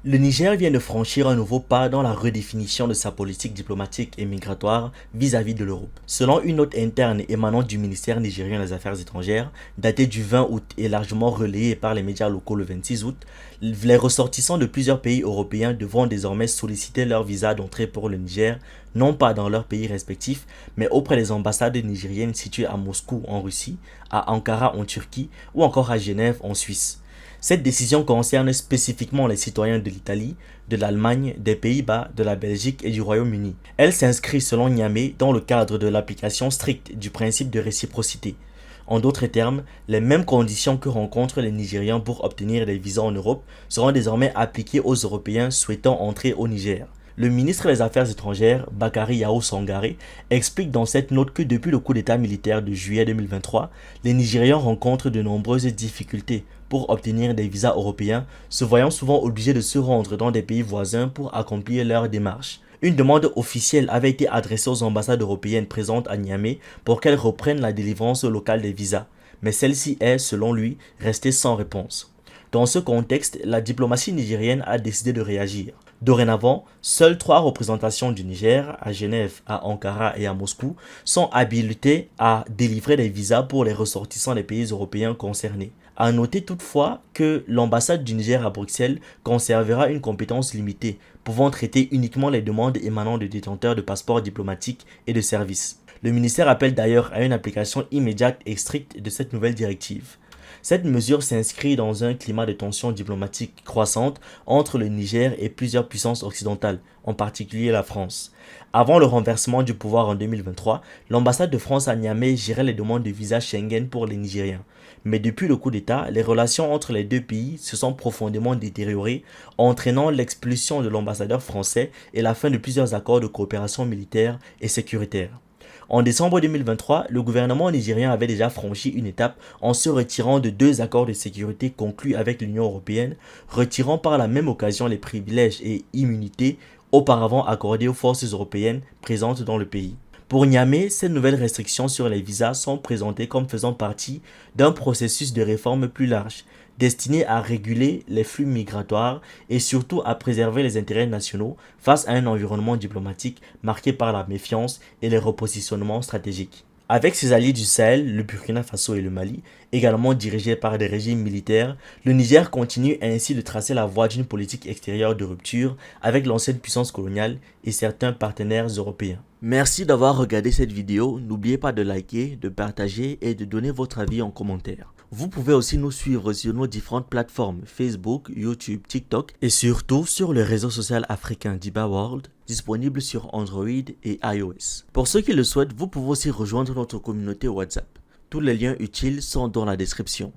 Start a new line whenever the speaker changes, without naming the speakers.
Le Niger vient de franchir un nouveau pas dans la redéfinition de sa politique diplomatique et migratoire vis-à-vis de l'Europe. Selon une note interne émanant du ministère nigérien des Affaires étrangères, datée du 20 août et largement relayée par les médias locaux le 26 août, les ressortissants de plusieurs pays européens devront désormais solliciter leur visa d'entrée pour le Niger, non pas dans leur pays respectif, mais auprès des ambassades nigériennes situées à Moscou en Russie, à Ankara en Turquie ou encore à Genève en Suisse. Cette décision concerne spécifiquement les citoyens de l'Italie, de l'Allemagne, des Pays-Bas, de la Belgique et du Royaume-Uni. Elle s'inscrit selon Niamey dans le cadre de l'application stricte du principe de réciprocité. En d'autres termes, les mêmes conditions que rencontrent les Nigériens pour obtenir des visas en Europe seront désormais appliquées aux Européens souhaitant entrer au Niger. Le ministre des Affaires étrangères, Bakary Yao Sangaré, explique dans cette note que depuis le coup d'état militaire de juillet 2023, les Nigérians rencontrent de nombreuses difficultés pour obtenir des visas européens, se voyant souvent obligés de se rendre dans des pays voisins pour accomplir leurs démarches. Une demande officielle avait été adressée aux ambassades européennes présentes à Niamey pour qu'elles reprennent la délivrance locale des visas, mais celle-ci est, selon lui, restée sans réponse. Dans ce contexte, la diplomatie nigérienne a décidé de réagir. Dorénavant, seules 3 représentations du Niger, à Genève, à Ankara et à Moscou, sont habilitées à délivrer des visas pour les ressortissants des pays européens concernés. À noter toutefois que l'ambassade du Niger à Bruxelles conservera une compétence limitée, pouvant traiter uniquement les demandes émanant de détenteurs de passeports diplomatiques et de services. Le ministère appelle d'ailleurs à une application immédiate et stricte de cette nouvelle directive. Cette mesure s'inscrit dans un climat de tension diplomatique croissante entre le Niger et plusieurs puissances occidentales, en particulier la France. Avant le renversement du pouvoir en 2023, l'ambassade de France à Niamey gérait les demandes de visa Schengen pour les Nigériens. Mais depuis le coup d'État, les relations entre les deux pays se sont profondément détériorées, entraînant l'expulsion de l'ambassadeur français et la fin de plusieurs accords de coopération militaire et sécuritaire. En décembre 2023, le gouvernement nigérien avait déjà franchi une étape en se retirant de 2 accords de sécurité conclus avec l'Union européenne, retirant par la même occasion les privilèges et immunités auparavant accordés aux forces européennes présentes dans le pays. Pour Niamey, ces nouvelles restrictions sur les visas sont présentées comme faisant partie d'un processus de réforme plus large, destiné à réguler les flux migratoires et surtout à préserver les intérêts nationaux face à un environnement diplomatique marqué par la méfiance et les repositionnements stratégiques. Avec ses alliés du Sahel, le Burkina Faso et le Mali, également dirigés par des régimes militaires, le Niger continue ainsi de tracer la voie d'une politique extérieure de rupture avec l'ancienne puissance coloniale et certains partenaires européens. Merci d'avoir regardé cette vidéo, n'oubliez pas de liker, de partager et de donner votre avis en commentaire. Vous pouvez aussi nous suivre sur nos différentes plateformes Facebook, YouTube, TikTok et surtout sur le réseau social africain Diba World, disponible sur Android et iOS. Pour ceux qui le souhaitent, vous pouvez aussi rejoindre notre communauté WhatsApp. Tous les liens utiles sont dans la description.